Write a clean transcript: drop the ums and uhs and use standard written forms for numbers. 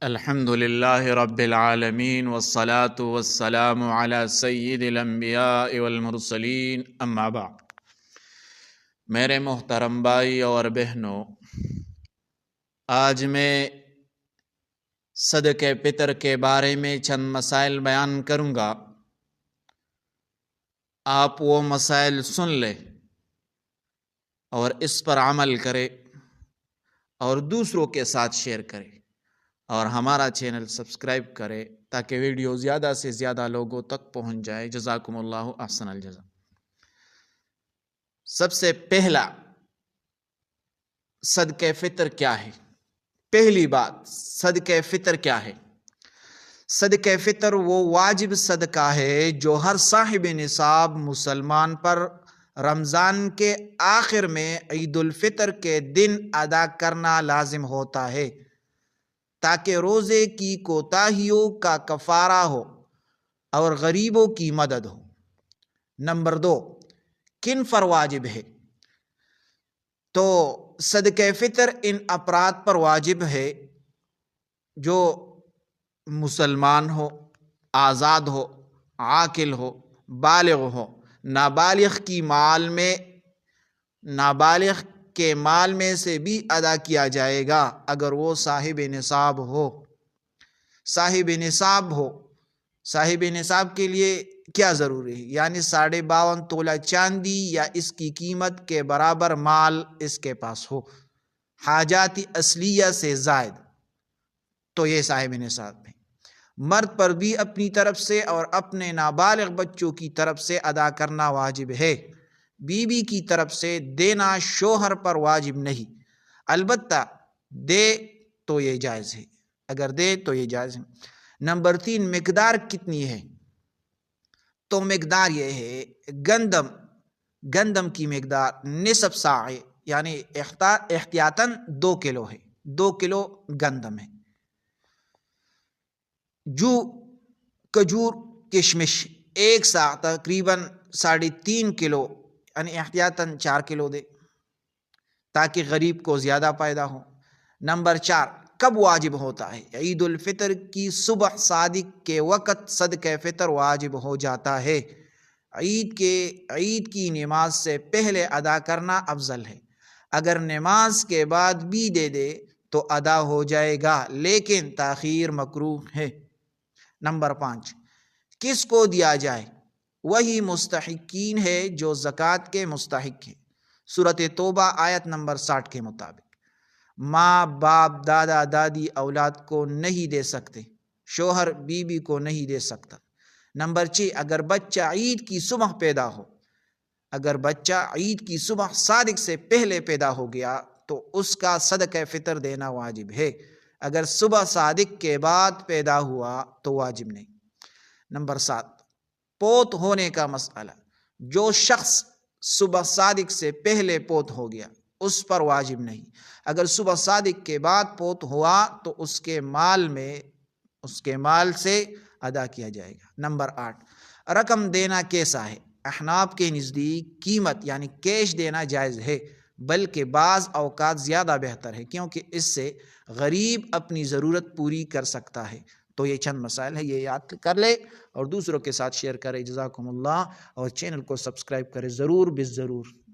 الحمد للہ رب العالمین والصلاة والسلام علی سید الانبیاء والمرسلین اما بعد۔ میرے محترم بھائی اور بہنوں، آج میں صدقہ فطر کے بارے میں چند مسائل بیان کروں گا۔ آپ وہ مسائل سن لیں اور اس پر عمل کریں اور دوسروں کے ساتھ شیئر کریں، اور ہمارا چینل سبسکرائب کرے تاکہ ویڈیو زیادہ سے زیادہ لوگوں تک پہنچ جائے۔ جزاکم اللہ احسن الجزا۔ سب سے پہلا، صدقہ فطر کیا ہے؟ پہلی بات، صدقہ فطر کیا ہے؟ صدقہ فطر وہ واجب صدقہ ہے جو ہر صاحب نصاب مسلمان پر رمضان کے آخر میں عید الفطر کے دن ادا کرنا لازم ہوتا ہے، تاکہ روزے کی کوتاہیوں کا کفارہ ہو اور غریبوں کی مدد ہو۔ نمبر 2، کن پر واجب ہے؟ تو صدقہ فطر ان افراد پر واجب ہے جو مسلمان ہو، آزاد ہو، عاقل ہو، بالغ ہو۔ نابالغ کے مال میں سے بھی ادا کیا جائے گا اگر وہ صاحب نصاب ہو۔ صاحب نصاب کے لیے کیا ضروری ہے؟ یعنی 52.5 تولہ چاندی یا اس کی قیمت کے برابر مال اس کے پاس ہو، حاجات اصلیہ سے زائد، تو یہ صاحب نصاب ہے۔ مرد پر بھی اپنی طرف سے اور اپنے نابالغ بچوں کی طرف سے ادا کرنا واجب ہے۔ بیوی کی طرف سے دینا شوہر پر واجب نہیں، البتہ دے تو یہ جائز ہے، اگر دے تو یہ جائز ہے۔ نمبر 3، مقدار کتنی ہے؟ تو مقدار یہ ہے، گندم کی مقدار نصف صاع ہے، یعنی احتیاطاً 2 کلو ہے، 2 کلو گندم ہے۔ جو، کھجور، کشمش 1 صاع تقریباً 3.5 کلو، یعنی احتیاطاً 4 کلو دے تاکہ غریب کو زیادہ پیدا ہو۔ نمبر 4، کب واجب ہوتا ہے؟ عید الفطر کی صبح صادق کے وقت صدقہ فطر واجب ہو جاتا ہے۔ عید کی نماز سے پہلے ادا کرنا افضل ہے، اگر نماز کے بعد بھی دے دے تو ادا ہو جائے گا، لیکن تاخیر مکروہ ہے۔ نمبر 5، کس کو دیا جائے؟ وہی مستحقین ہے جو زکوٰۃ کے مستحق ہیں، سورۃ توبہ آیت نمبر 60 کے مطابق۔ ماں باپ، دادا دادی اولاد کو نہیں دے سکتے، شوہر بیوی کو نہیں دے سکتا۔ نمبر 6، اگر بچہ عید کی صبح پیدا ہو، اگر بچہ عید کی صبح صادق سے پہلے پیدا ہو گیا تو اس کا صدقہ فطر دینا واجب ہے، اگر صبح صادق کے بعد پیدا ہوا تو واجب نہیں۔ نمبر 7، پوت ہونے کا مسئلہ۔ جو شخص صبح صادق سے پہلے پوت ہو گیا اس پر واجب نہیں، اگر صبح صادق کے بعد پوت ہوا تو اس کے مال سے ادا کیا جائے گا۔ نمبر 8، رقم دینا کیسا ہے؟ احناف کے نزدیک قیمت یعنی کیش دینا جائز ہے، بلکہ بعض اوقات زیادہ بہتر ہے، کیونکہ اس سے غریب اپنی ضرورت پوری کر سکتا ہے۔ تو یہ چند مسائل ہے، یہ یاد کر لے اور دوسروں کے ساتھ شیئر کرے۔ جزاکم اللہ، اور چینل کو سبسکرائب کرے ضرور بالضرور۔